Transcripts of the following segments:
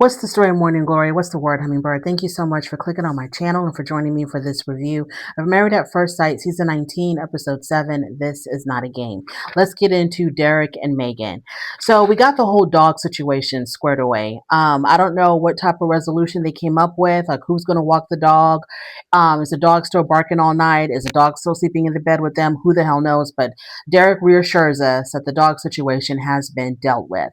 What's the story, Morning Glory? What's the word, Hummingbird? Thank you so much for clicking on my channel and for joining me for this review of Married at First Sight, Season 19, Episode 7. This is not a game. Let's get into Derek and Meghann. So we got the whole dog situation squared away. I don't know what type of resolution they came up with, like who's going to walk the dog. Is the dog still barking all night? Is the dog still sleeping in the bed with them? Who the hell knows? But Derek reassures us that the dog situation has been dealt with.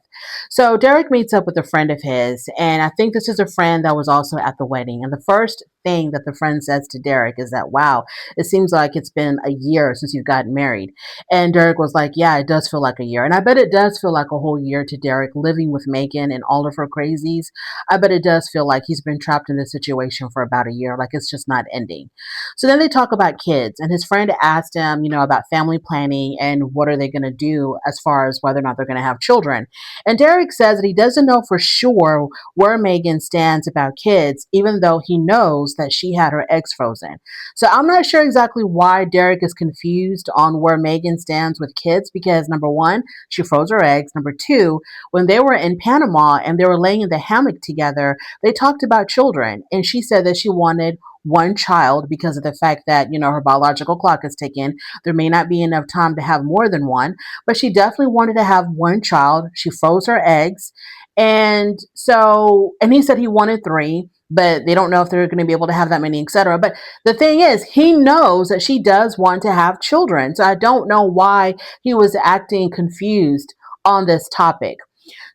So Derek meets up with a friend of his, and I think this is a friend that was also at the wedding. And the first thing that the friend says to Derek is that, wow, it seems like it's been a year since you've gotten married. And Derek was like, yeah, it does feel like a year. And I bet it does feel like a whole year to Derek living with Meghann and all of her crazies. I bet it does feel like he's been trapped in this situation for about a year, like it's just not ending. So then they talk about kids, and his friend asked him, about family planning and what are they going to do as far as whether or not they're going to have children. And Derek says that he doesn't know for sure where Meghann stands about kids, even though he knows that she had her eggs frozen. So I'm not sure exactly why Derek is confused on where Meghann stands with kids, because number one, she froze her eggs. Number two, when they were in Panama and they were laying in the hammock together, they talked about children. And she said that she wanted one child because of the fact that, her biological clock is ticking. There may not be enough time to have more than one, but she definitely wanted to have one child. She froze her eggs. And he said he wanted three, but they don't know if they're going to be able to have that many, etc. But the thing is, he knows that she does want to have children. So I don't know why he was acting confused on this topic.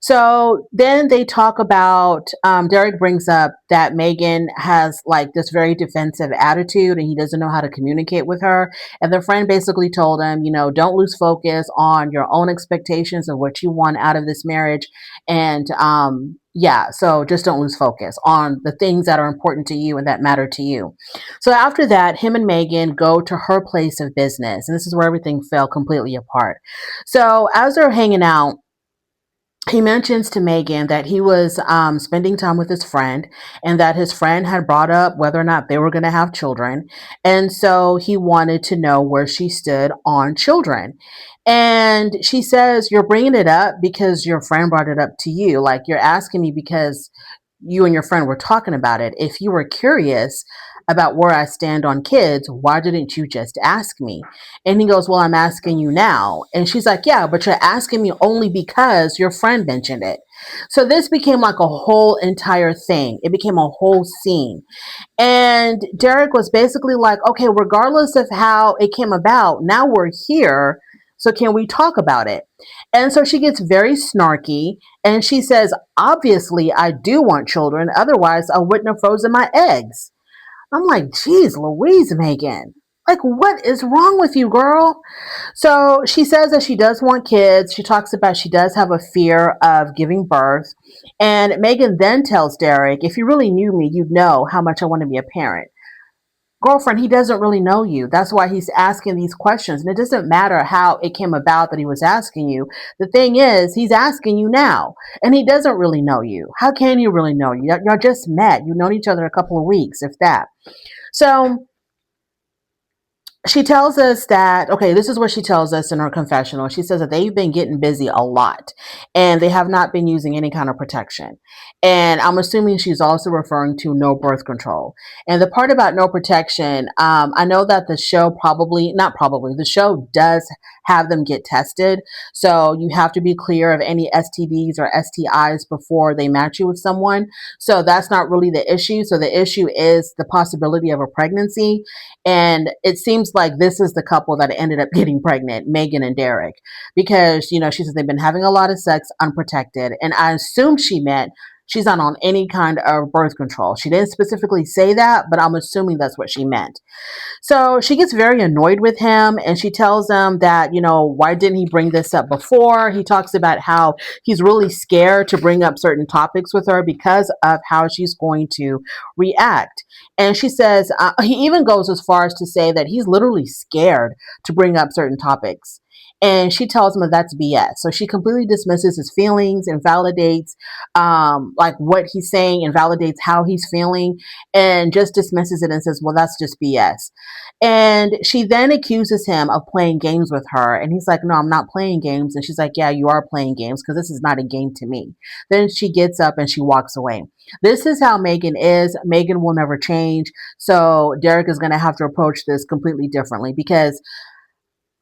So then they talk about, Derek brings up that Meghann has like this very defensive attitude and he doesn't know how to communicate with her. And the friend basically told him, don't lose focus on your own expectations of what you want out of this marriage. And yeah, so just don't lose focus on the things that are important to you and that matter to you. So after that, him and Meghann go to her place of business. And this is where everything fell completely apart. So as they're hanging out, he mentions to Meghann that he was spending time with his friend and that his friend had brought up whether or not they were going to have children. And so he wanted to know where she stood on children. And she says, you're bringing it up because your friend brought it up to you. Like you're asking me because you and your friend were talking about it. If you were curious about where I stand on kids, why didn't you just ask me? And he goes, well, I'm asking you now. And she's like, yeah, but you're asking me only because your friend mentioned it. So this became like a whole entire thing. It became a whole scene. And Derek was basically like, okay, regardless of how it came about, now we're here. So can we talk about it? And so she gets very snarky and she says, obviously, I do want children. Otherwise, I wouldn't have frozen my eggs. I'm like, geez, Louise, Meghann. Like, what is wrong with you, girl? So she says that she does want kids. She talks about she does have a fear of giving birth. And Meghann then tells Derek, if you really knew me, you'd know how much I want to be a parent. Girlfriend, he doesn't really know you. That's why he's asking these questions. And it doesn't matter how it came about that he was asking you. The thing is, he's asking you now. And he doesn't really know you. How can he really know you? Y'all just met. You've known each other a couple of weeks, if that. So she tells us that, okay, this is what she tells us in her confessional. She says that they've been getting busy a lot and they have not been using any kind of protection. And I'm assuming she's also referring to no birth control. And the part about no protection, I know that the show the show does have them get tested. So you have to be clear of any STDs or STIs before they match you with someone. So that's not really the issue. So the issue is the possibility of a pregnancy. And it seems like this is the couple that ended up getting pregnant, Meghann and Derek, because, she said they've been having a lot of sex unprotected. And I assume she meant she's not on any kind of birth control. She didn't specifically say that, but I'm assuming that's what she meant. So she gets very annoyed with him and she tells him that, why didn't he bring this up before? He talks about how he's really scared to bring up certain topics with her because of how she's going to react. And she says, he even goes as far as to say that he's literally scared to bring up certain topics. and she tells him that that's BS. So she completely dismisses his feelings, invalidates like what he's saying, invalidates how he's feeling, and just dismisses it and says, well, that's just BS. And she then accuses him of playing games with her. And he's like, no, I'm not playing games. And she's like, yeah, you are playing games because this is not a game to me. Then she gets up and she walks away. This is how Meghann is. Meghann will never change. So Derek is going to have to approach this completely differently, because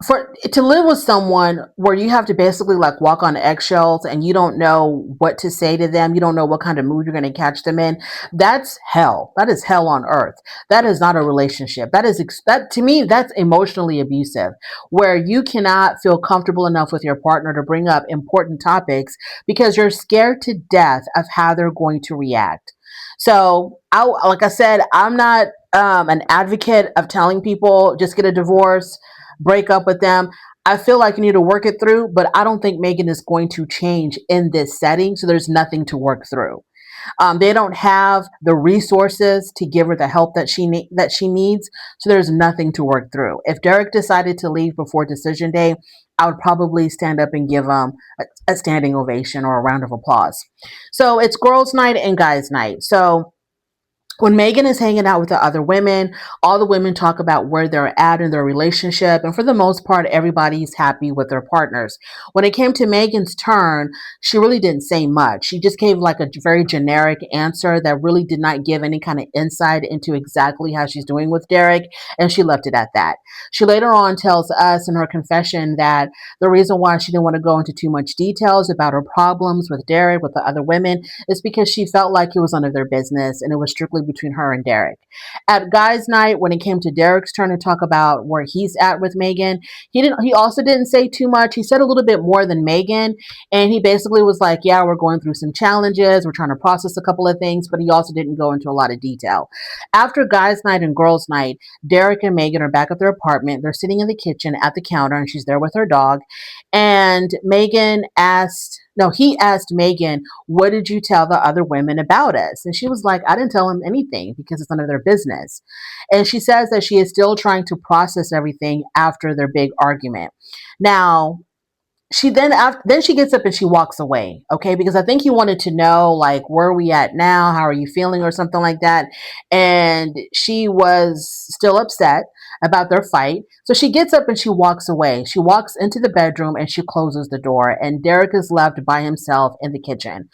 for to live with someone where you have to basically like walk on eggshells and you don't know what to say to them, you don't know what kind of mood you're going to catch them in, that's hell. That is hell on earth. That is not a relationship. That to me, that's emotionally abusive, where you cannot feel comfortable enough with your partner to bring up important topics because you're scared to death of how they're going to react. So like I said, I'm not an advocate of telling people just get a divorce, break up with them. I feel like you need to work it through, but I don't think Meghann is going to change in this setting. So there's nothing to work through. They don't have the resources to give her the help that she needs. So there's nothing to work through. If Derek decided to leave before decision day, I would probably stand up and give him a standing ovation or a round of applause. So it's girls' night and guys' night. So when Meghann is hanging out with the other women, all the women talk about where they're at in their relationship. And for the most part, everybody's happy with their partners. When it came to Meghan's turn, she really didn't say much. She just gave like a very generic answer that really did not give any kind of insight into exactly how she's doing with Derek. And she left it at that. She later on tells us in her confession that the reason why she didn't want to go into too much details about her problems with Derek, with the other women, is because she felt like it was none of their business and it was strictly between her and Derek. At guys' night, when it came to Derek's turn to talk about where he's at with Meghann, he also didn't say too much. He said a little bit more than Meghann, and he basically was like, yeah, we're going through some challenges, we're trying to process a couple of things, but he also didn't go into a lot of detail. After guys' night and girls' night, Derek and Meghann are back at their apartment. They're sitting in the kitchen at the counter, and she's there with her dog. And he asked Meghann, what did you tell the other women about us? And she was like, I didn't tell them anything because it's none of their business. And she says that she is still trying to process everything after their big argument. Now, then she gets up and she walks away, okay, because I think he wanted to know, like, where are we at now, how are you feeling, or something like that. And she was still upset about their fight, so she gets up and she walks away. She walks into the bedroom and she closes the door, and Derek is left by himself in the kitchen.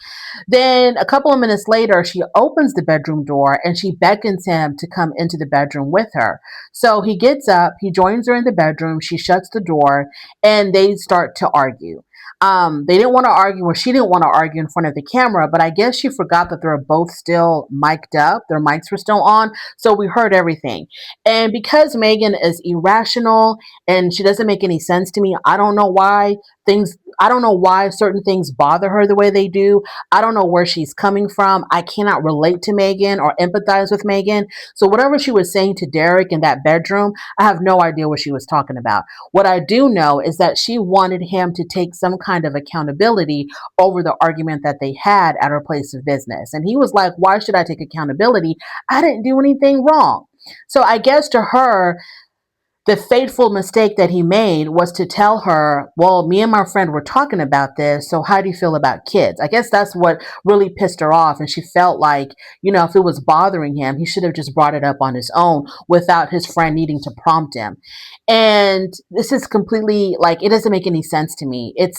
Then a couple of minutes later, she opens the bedroom door and she beckons him to come into the bedroom with her. So he gets up, he joins her in the bedroom, she shuts the door, and they start to argue. They didn't want to argue, or she didn't want to argue in front of the camera, but I guess she forgot that they were both still mic'd up. Their mics were still on, so we heard everything. And because Meghann is irrational and she doesn't make any sense to me, I don't know why certain things bother her the way they do. I don't know where she's coming from. I cannot relate to Meghann or empathize with Meghann. So whatever she was saying to Derek in that bedroom, I have no idea what she was talking about. What I do know is that she wanted him to take some kind of accountability over the argument that they had at her place of business. And he was like, why should I take accountability? I didn't do anything wrong. So I guess to her, the fateful mistake that he made was to tell her, well, me and my friend were talking about this, so how do you feel about kids? I guess that's what really pissed her off, and she felt like, if it was bothering him, he should have just brought it up on his own without his friend needing to prompt him. And this is completely, like, it doesn't make any sense to me. It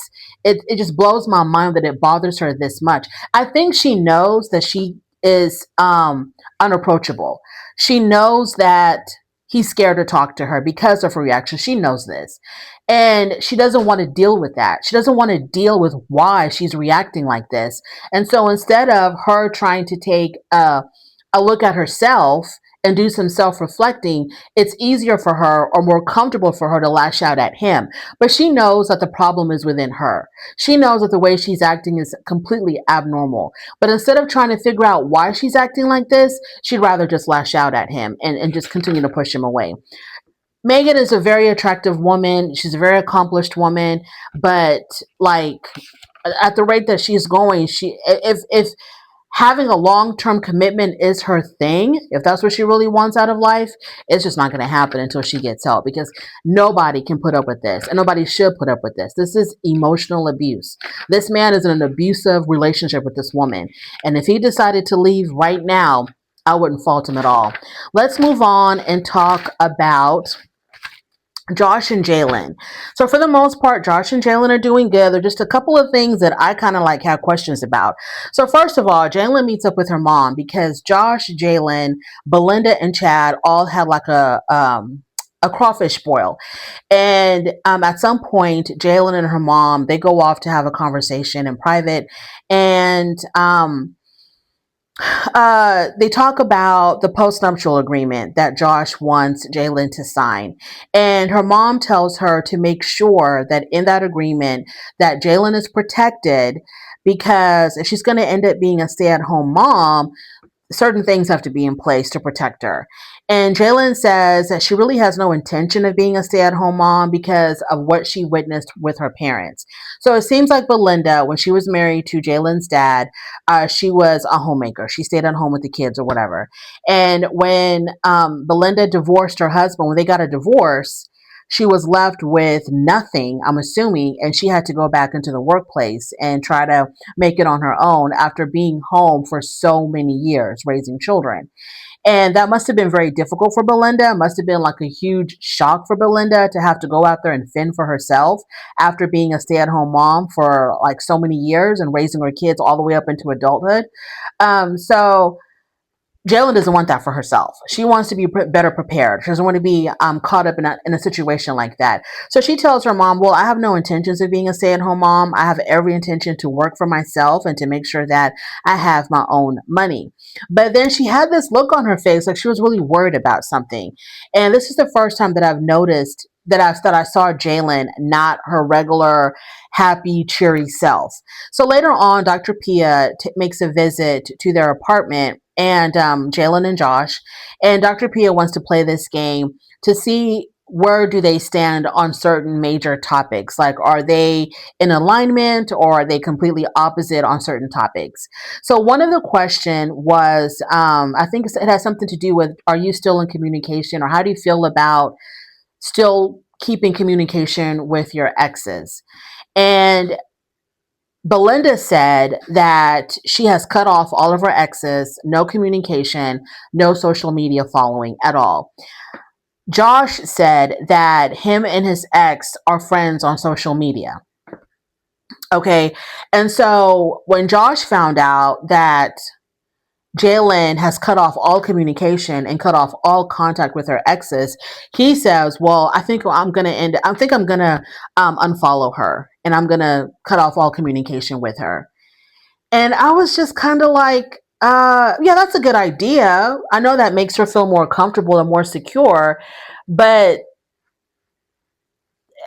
just blows my mind that it bothers her this much. I think she knows that she is unapproachable. She knows that he's scared to talk to her because of her reaction. She knows this. And she doesn't want to deal with that. She doesn't want to deal with why she's reacting like this. And so instead of her trying to take a look at herself and do some self-reflecting, it's easier for her or more comfortable for her to lash out at him. But she knows that the problem is within her. She knows that the way she's acting is completely abnormal. But instead of trying to figure out why she's acting like this, she'd rather just lash out at him and just continue to push him away. Meghann is a very attractive woman. She's a very accomplished woman, but like at the rate that she's going, if having a long-term commitment is her thing, if that's what she really wants out of life, it's just not going to happen until she gets help, because nobody can put up with this and nobody should put up with this. This is emotional abuse. This man is in an abusive relationship with this woman. And if he decided to leave right now, I wouldn't fault him at all. Let's move on and talk about Josh and Jaylen. So for the most part, Josh and Jaylen are doing good. There are just a couple of things that I kind of like have questions about. So first of all, Jaylen meets up with her mom because Josh, Jaylen, Belinda, and Chad all had like a crawfish boil. And at some point, Jaylen and her mom, they go off to have a conversation in private. And they talk about the postnuptial agreement that Josh wants Jaylen to sign. And her mom tells her to make sure that in that agreement that Jaylen is protected, because if she's going to end up being a stay-at-home mom, certain things have to be in place to protect her. And Jaylen says that she really has no intention of being a stay-at-home mom because of what she witnessed with her parents. So it seems like Belinda, when she was married to Jaylen's dad, she was a homemaker. She stayed at home with the kids or whatever. And when Belinda divorced her husband, when they got a divorce, she was left with nothing, I'm assuming, and she had to go back into the workplace and try to make it on her own after being home for so many years raising children. And that must have been very difficult for Belinda. It must have been like a huge shock for Belinda to have to go out there and fend for herself after being a stay-at-home mom for like so many years and raising her kids all the way up into adulthood. So Jaylen doesn't want that for herself. She wants to be better prepared. She doesn't want to be caught up in a situation like that. So she tells her mom, well, I have no intentions of being a stay-at-home mom. I have every intention to work for myself and to make sure that I have my own money. But then she had this look on her face like she was really worried about something. And this is the first time that I've noticed that I saw Jaylen not her regular happy, cheery self. So later on, Dr. Pia makes a visit to their apartment, and Jaylen and Josh, and Dr. Pia wants to play this game to see where do they stand on certain major topics. Like, are they in alignment or are they completely opposite on certain topics? So one of the question was, I think it has something to do with, are you still in communication, or how do you feel about still keeping communication with your exes? And Belinda said that she has cut off all of her exes, no communication, no social media following at all. Josh said that him and his ex are friends on social media. Okay. And so when Josh found out that Jaylen has cut off all communication and cut off all contact with her exes, he says, well, I think I'm going to unfollow her, and I'm going to cut off all communication with her. And I was just kind of like, yeah, that's a good idea. I know that makes her feel more comfortable and more secure, but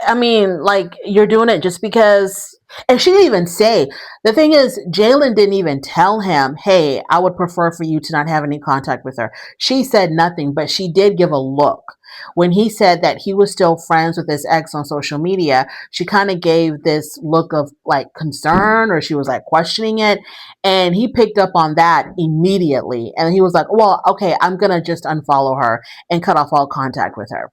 I mean, like, you're doing it just because. And she didn't even say. The thing is, Jaylen didn't even tell him, hey, I would prefer for you to not have any contact with her. She said nothing, but she did give a look. When he said that he was still friends with his ex on social media, she kind of gave this look of like concern, or she was like questioning it. And he picked up on that immediately. And he was like, well, okay, I'm going to just unfollow her and cut off all contact with her.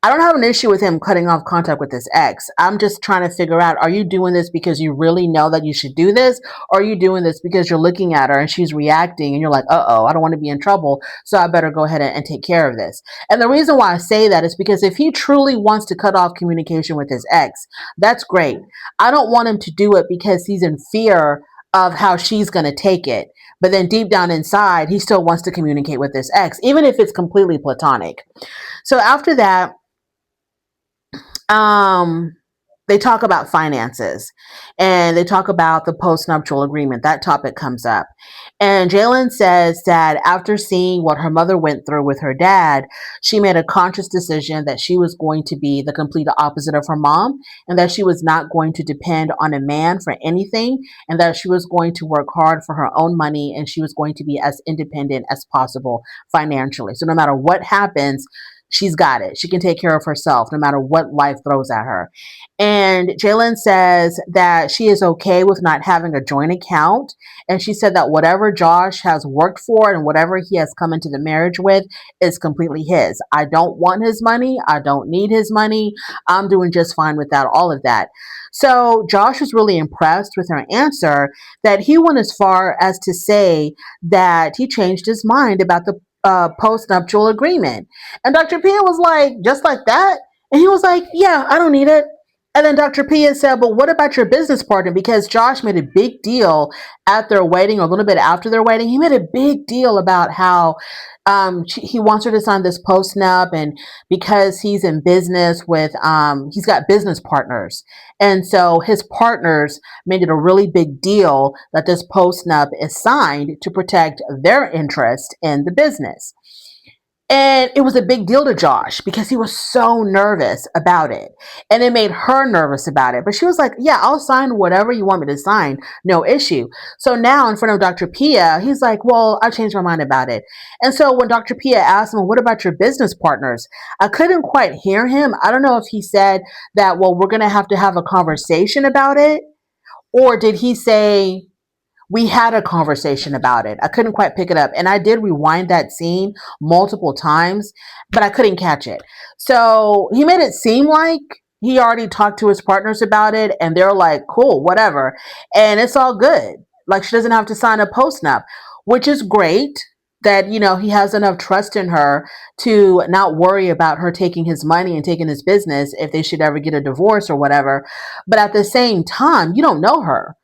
I don't have an issue with him cutting off contact with his ex. I'm just trying to figure out, are you doing this because you really know that you should do this? Or are you doing this because you're looking at her and she's reacting and you're like, uh-oh, I don't want to be in trouble, so I better go ahead and take care of this. And the reason why I say that is because if he truly wants to cut off communication with his ex, that's great. I don't want him to do it because he's in fear of how she's going to take it. But then deep down inside, he still wants to communicate with his ex, even if it's completely platonic. So after that, they talk about finances, and they talk about the postnuptial agreement. That topic comes up. And Jaylen says that after seeing what her mother went through with her dad, she made a conscious decision that she was going to be the complete opposite of her mom, and that she was not going to depend on a man for anything, and that she was going to work hard for her own money, and she was going to be as independent as possible financially. So no matter what happens, she's got it. She can take care of herself no matter what life throws at her. And And Jaylen says that she is okay with not having a joint account. And she said that whatever Josh has worked for and whatever he has come into the marriage with is completely his. I don't want his money. I don't need his money. I'm doing just fine without all of that. So Josh was really impressed with her answer, that he went as far as to say that he changed his mind about the post-nuptial agreement. And Dr. Pia was like, just like that? And he was like, yeah, I don't need it. And then Dr. Pia said, but what about your business partner? Because Josh made a big deal at their wedding, or a little bit after their wedding. He made a big deal about how he wants her to sign this post-nup, and because he's in business with, he's got business partners. And so his partners made it a really big deal that this post-nup is signed to protect their interest in the business. And it was a big deal to Josh because he was so nervous about it. And it made her nervous about it. But she was like, yeah, I'll sign whatever you want me to sign. No issue. So now in front of Dr. Pia, he's like, well, I changed my mind about it. And so when Dr. Pia asked him, what about your business partners? I couldn't quite hear him. I don't know if he said that, well, we're going to have a conversation about it. Or did he say, we had a conversation about it? I couldn't quite pick it up. And I did rewind that scene multiple times, but I couldn't catch it. So he made it seem like he already talked to his partners about it, and they're like, cool, whatever. And it's all good. Like, she doesn't have to sign a post-nup, which is great that, he has enough trust in her to not worry about her taking his money and taking his business if they should ever get a divorce or whatever. But at the same time, you don't know her.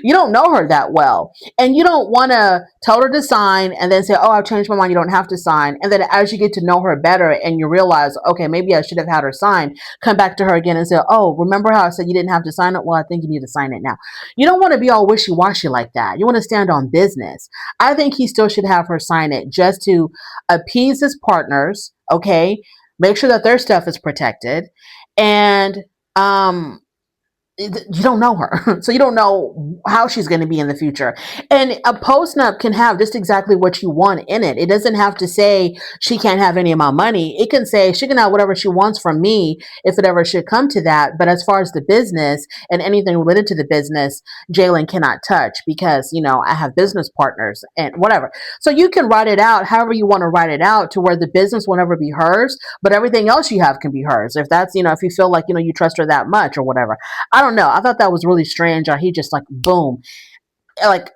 You don't know her that well. And you don't want to tell her to sign and then say, oh, I've changed my mind, you don't have to sign. And then as you get to know her better and you realize, okay, maybe I should have had her sign, come back to her again and say, oh, remember how I said you didn't have to sign it? Well, I think you need to sign it now. You don't want to be all wishy-washy like that. You want to stand on business. I think he still should have her sign it just to appease his partners, okay? Make sure that their stuff is protected. And you don't know her. So you don't know how she's going to be in the future. And a post-nup can have just exactly what you want in it. It doesn't have to say she can't have any of my money. It can say she can have whatever she wants from me if it ever should come to that. But as far as the business and anything related to the business, Jaylen cannot touch because, I have business partners and whatever. So you can write it out however you want to write it out to where the business will never be hers, but everything else you have can be hers. If that's, if you feel like, you trust her that much or whatever. I don't know. I thought that was really strange. How he just like boom, like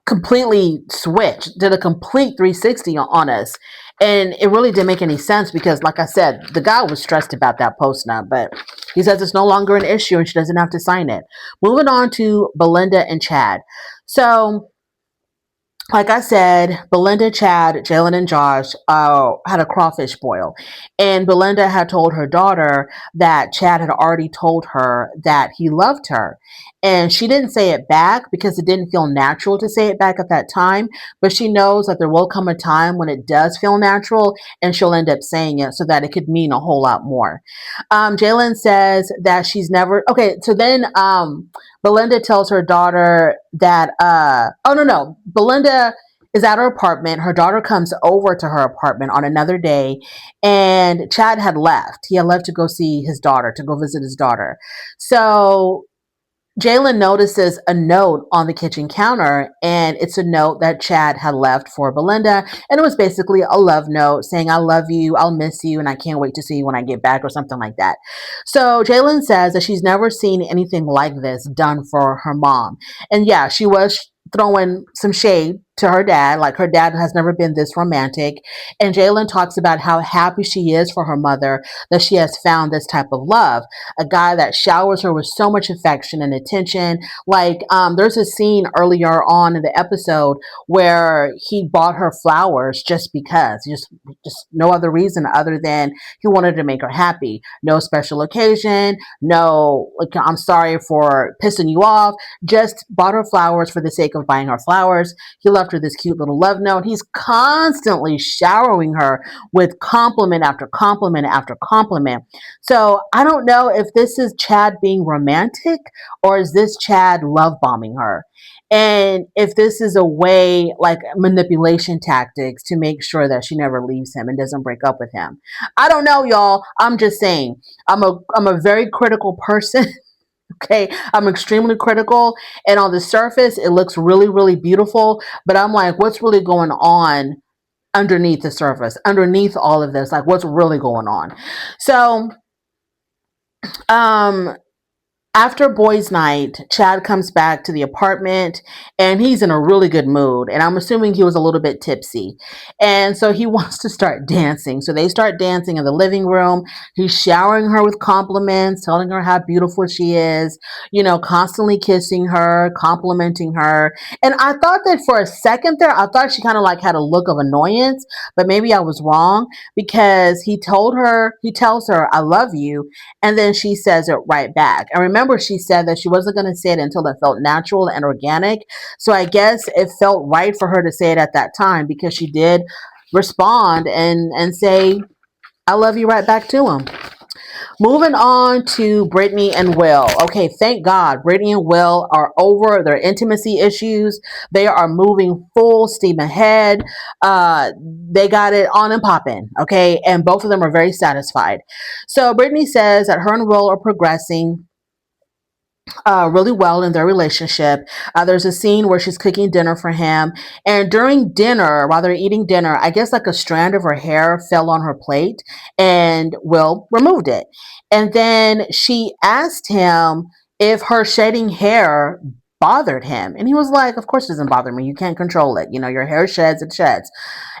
completely switched, did a complete 360 on us, and it really didn't make any sense because, like I said, the guy was stressed about that post-nup, but he says it's no longer an issue and she doesn't have to sign it. Moving on to Belinda and Chad. So, like I said, Belinda, Chad, Jaylen, and Josh had a crawfish boil. And Belinda had told her daughter that Chad had already told her that he loved her. And she didn't say it back because it didn't feel natural to say it back at that time. But she knows that there will come a time when it does feel natural and she'll end up saying it so that it could mean a whole lot more. Jaylen says that she's never... Okay, so then... Belinda tells her daughter that, oh, no. Belinda is at her apartment. Her daughter comes over to her apartment on another day, and Chad had left. He had left to go see his daughter, to go visit his daughter. So Jaylen notices a note on the kitchen counter, and it's a note that Chad had left for Belinda. And it was basically a love note saying, I love you, I'll miss you, and I can't wait to see you when I get back, or something like that. So Jaylen says that she's never seen anything like this done for her mom. And yeah, she was throwing some shade to her dad, like her dad has never been this romantic. And Jaylen talks about how happy she is for her mother that she has found this type of love, a guy that showers her with so much affection and attention. Like there's a scene earlier on in the episode where he bought her flowers just because, just no other reason other than he wanted to make her happy. No special occasion, no, like, I'm sorry for pissing you off, just bought her flowers for the sake of buying her flowers. He left her this cute little love note. He's constantly showering her with compliment after compliment after compliment. So I don't know if this is Chad being romantic or is this Chad love bombing her. and if this is a way, like manipulation tactics, to make sure that she never leaves him and doesn't break up with him. I don't know, y'all. I'm just saying. I'm a very critical person. Okay, I'm extremely critical, and on the surface, it looks really, really beautiful. But I'm like, what's really going on underneath the surface, underneath all of this? Like, what's really going on? So, um, after boys' night, Chad comes back to the apartment and he's in a really good mood. And I'm assuming he was a little bit tipsy. And so he wants to start dancing. So they start dancing in the living room. He's showering her with compliments, telling her how beautiful she is, constantly kissing her, complimenting her. And I thought that for a second there, I thought she kind of like had a look of annoyance, but maybe I was wrong because he tells her, I love you. And then she says it right back. And remember, she said that she wasn't going to say it until it felt natural and organic. So I guess it felt right for her to say it at that time because she did respond and say, I love you right back to him. Moving on to Britney and Will. Okay, thank God Britney and Will are over their intimacy issues. They are moving full steam ahead. They got it on and popping, okay? And both of them are very satisfied. So Britney says that her and Will are progressing really well in their relationship. There's a scene where she's cooking dinner for him, and during dinner, while they're eating dinner, I guess like a strand of her hair fell on her plate, and Will removed it. And then she asked him if her shedding hair bothered him, and he was like, "Of course, it doesn't bother me. You can't control it. Your hair sheds, it sheds."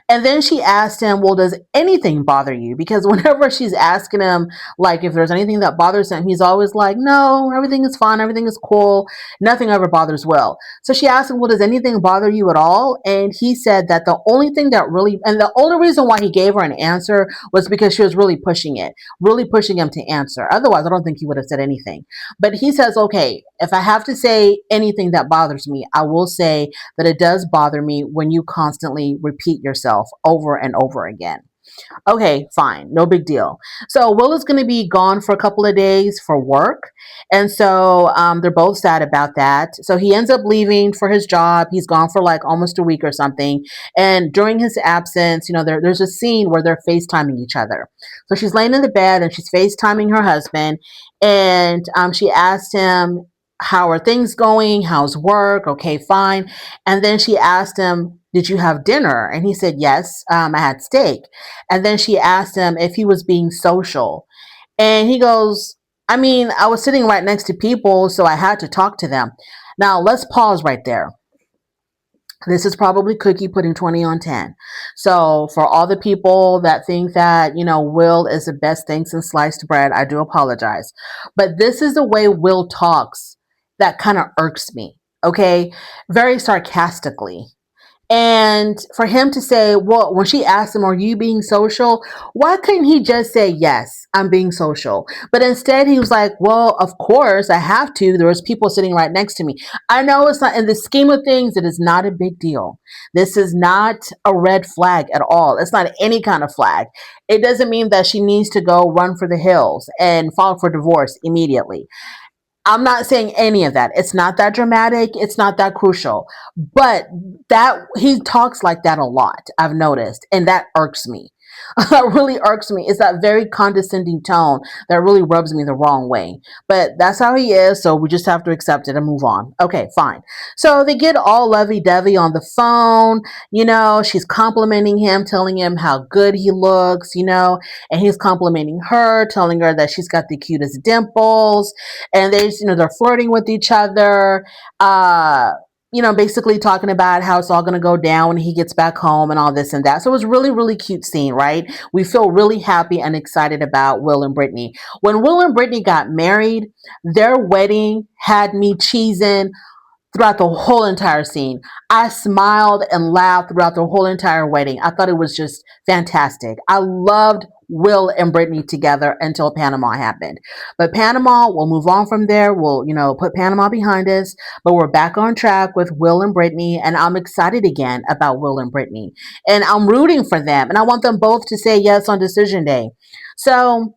And then she asked him, well, does anything bother you? Because whenever she's asking him, like, if there's anything that bothers him, he's always like, no, everything is fine. Everything is cool. Nothing ever bothers Will. So she asked him, well, does anything bother you at all? And he said that the only thing that really, and the only reason why he gave her an answer was because she was really pushing him to answer. Otherwise, I don't think he would have said anything. But he says, okay, if I have to say anything that bothers me, I will say that it does bother me when you constantly repeat yourself over and over again. Okay, fine, no big deal. So Will is going to be gone for a couple of days for work, and so they're both sad about that. So he ends up leaving for his job. He's gone for like almost a week or something, and during his absence, there's a scene where they're FaceTiming each other. So she's laying in the bed and she's FaceTiming her husband, and she asked him, how are things going? How's work? Okay, fine. And then she asked him, did you have dinner? And he said, yes, I had steak. And then she asked him if he was being social. And he goes, I mean, I was sitting right next to people, so I had to talk to them. Now, let's pause right there. This is probably Cookie putting 20 on 10. So, for all the people that think that, Will is the best thing since sliced bread, I do apologize. But this is the way Will talks that kind of irks me, okay? Very sarcastically. And for him to say, well, when she asked him, are you being social? Why couldn't he just say, yes, I'm being social? But instead he was like, well, of course I have to. There was people sitting right next to me. I know it's not in the scheme of things. It is not a big deal. This is not a red flag at all. It's not any kind of flag. It doesn't mean that she needs to go run for the hills and file for divorce immediately. I'm not saying any of that. It's not that dramatic. It's not that crucial. But that he talks like that a lot, I've noticed, and that irks me. That really irks me. It's that very condescending tone that really rubs me the wrong way. But that's how he is, so we just have to accept it and move on. Okay, fine. So they get all lovey-dovey on the phone. She's complimenting him, telling him how good he looks, and he's complimenting her, telling her that she's got the cutest dimples, and they're flirting with each other. Basically talking about how it's all going to go down when he gets back home and all this and that. So it was really, really cute scene, right? We feel really happy and excited about Will and Britney. When Will and Britney got married, their wedding had me cheesing throughout the whole entire scene. I smiled and laughed throughout the whole entire wedding. I thought it was just fantastic. I loved Will and Britney together until Panama happened. But Panama, we'll move on from there. We'll, put Panama behind us. But we're back on track with Will and Britney. And I'm excited again about Will and Britney. And I'm rooting for them. And I want them both to say yes on decision day. So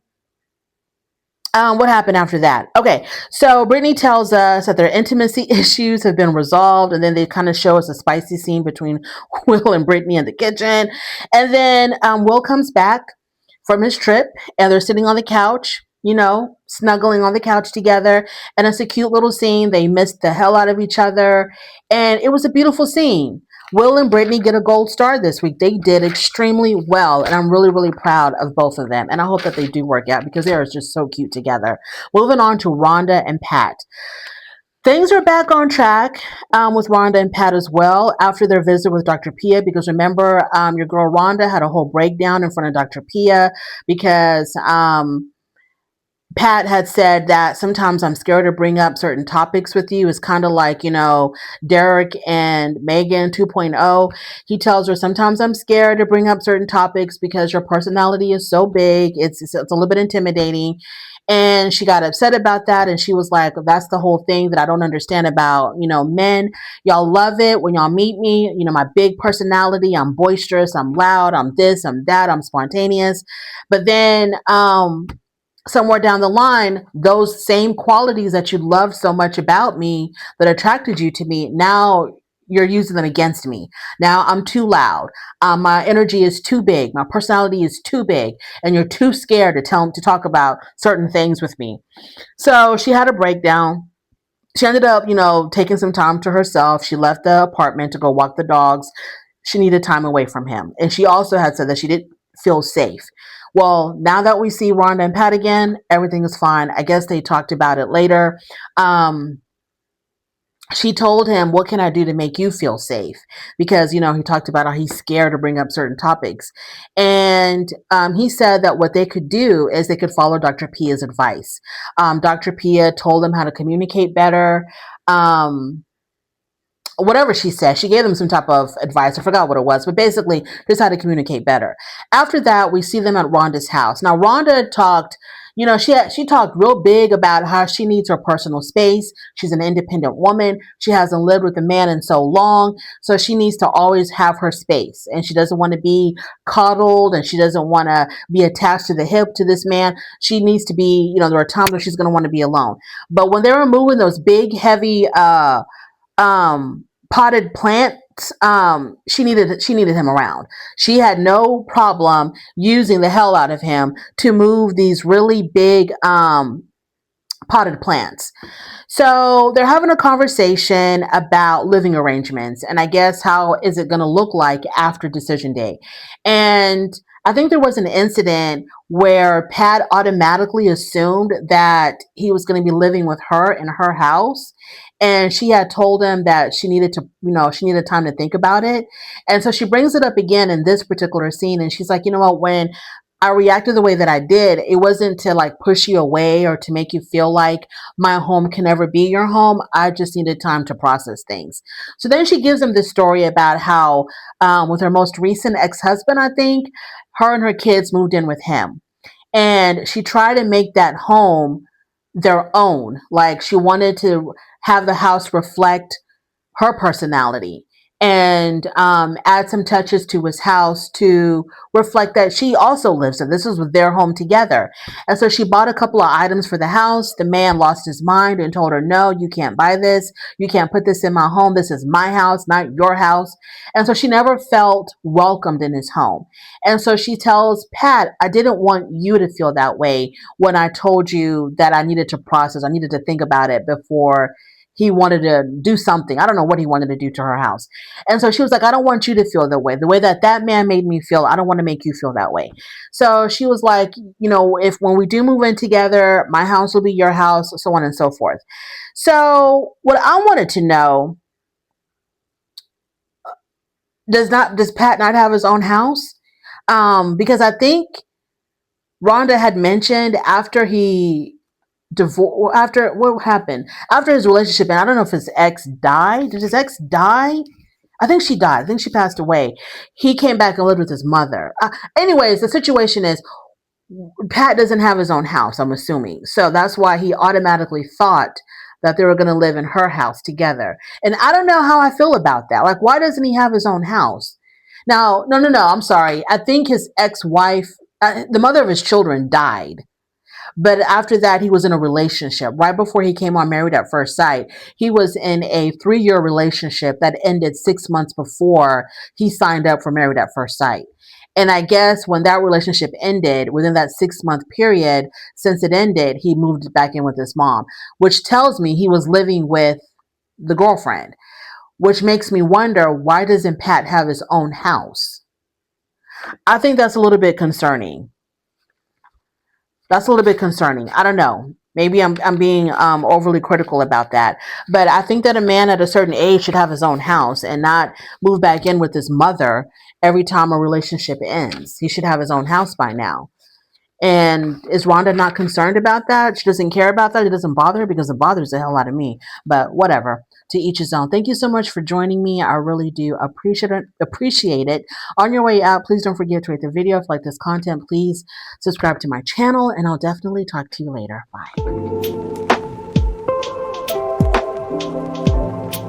What happened after that? Okay, so Brittany tells us that their intimacy issues have been resolved, and then they kind of show us a spicy scene between Will and Brittany in the kitchen. And then Will comes back from his trip, and they're sitting on the couch, snuggling on the couch together. And it's a cute little scene. They missed the hell out of each other, and it was a beautiful scene. Will and Brittany get a gold star this week. They did extremely well, and I'm really, really proud of both of them. And I hope that they do work out because they are just so cute together. Moving on to Rhonda and Pat. Things are back on track with Rhonda and Pat as well after their visit with Dr. Pia. Because remember, your girl Rhonda had a whole breakdown in front of Dr. Pia because Pat had said that sometimes I'm scared to bring up certain topics with you. It's kind of like, Derek and Meghann 2.0. He tells her, sometimes I'm scared to bring up certain topics because your personality is so big. It's a little bit intimidating. And she got upset about that. And she was like, that's the whole thing that I don't understand about, men. Y'all love it when y'all meet me. My big personality. I'm boisterous. I'm loud. I'm this, I'm that. I'm spontaneous. But then, somewhere down the line, those same qualities that you loved so much about me that attracted you to me, now you're using them against me. Now I'm too loud. My energy is too big. My personality is too big, and you're too scared to talk about certain things with me. So she had a breakdown. She ended up, taking some time to herself. She left the apartment to go walk the dogs. She needed time away from him. And she also had said that she didn't feel safe. Well, now that we see Rhonda and Pat again, everything is fine. I guess they talked about it later. She told him, what can I do to make you feel safe? Because, he talked about how he's scared to bring up certain topics. And he said that what they could do is they could follow Dr. Pia's advice. Dr. Pia told them how to communicate better. Whatever she said, she gave them some type of advice. I forgot what it was, but basically just how to communicate better. After that, we see them at Rhonda's house. Now, Rhonda talked, she talked real big about how she needs her personal space. She's an independent woman. She hasn't lived with a man in so long, so she needs to always have her space. And she doesn't want to be coddled, and she doesn't want to be attached to the hip to this man. She needs to be, there are times where she's going to want to be alone. But when they were moving those big, heavy, potted plants, she needed him around. She had no problem using the hell out of him to move these really big potted plants. So they're having a conversation about living arrangements, and I guess how is it going to look like after decision day. And I think there was an incident where Pat automatically assumed that he was going to be living with her in her house. And she had told him that she needed to, she needed time to think about it. And so she brings it up again in this particular scene. And she's like, what, when I reacted the way that I did, it wasn't to like push you away or to make you feel like my home can never be your home. I just needed time to process things. So then she gives him this story about how, with her most recent ex-husband, I think, her and her kids moved in with him. And she tried to make that home their own. Like she wanted to have the house reflect her personality and add some touches to his house to reflect that she also lives in. This was their home together. And so she bought a couple of items for the house. The man lost his mind and told her, no, you can't buy this. You can't put this in my home. This is my house, not your house. And so she never felt welcomed in his home. And so she tells Pat, I didn't want you to feel that way when I told you that I needed to process, I needed to think about it before he wanted to do something. I don't know what he wanted to do to her house. And so she was like, I don't want you to feel the way that man made me feel, I don't want to make you feel that way. So she was like, if when we do move in together, my house will be your house, so on and so forth. So what I wanted to know, does Pat not have his own house? Because I think Rhonda had mentioned after he divorce, after what happened after his relationship, and I don't know if his ex died. Did his ex die? I think she died. I think she passed away. He came back and lived with his mother. Anyways, the situation is Pat doesn't have his own house, I'm assuming. So that's why he automatically thought that they were going to live in her house together. And I don't know how I feel about that. Like, why doesn't he have his own house? Now, no, I'm sorry. I think his ex-wife, the mother of his children, died. But after that, he was in a relationship. Right before he came on Married at First Sight, he was in a 3-year relationship that ended 6 months before he signed up for Married at First Sight. And I guess when that relationship ended, within that 6 month period since it ended, he moved back in with his mom, which tells me he was living with the girlfriend, which makes me wonder, why doesn't Pat have his own house? I think that's a little bit concerning. That's a little bit concerning. I don't know. Maybe I'm being overly critical about that, but I think that a man at a certain age should have his own house and not move back in with his mother every time a relationship ends. He should have his own house by now. And is Rhonda not concerned about that? She doesn't care about that. It doesn't bother her, because it bothers the hell out of me. But whatever. To each his own. Thank you so much for joining me. I really do appreciate it. On your way out, please don't forget to rate the video. If you like this content, please subscribe to my channel, and I'll definitely talk to you later. Bye.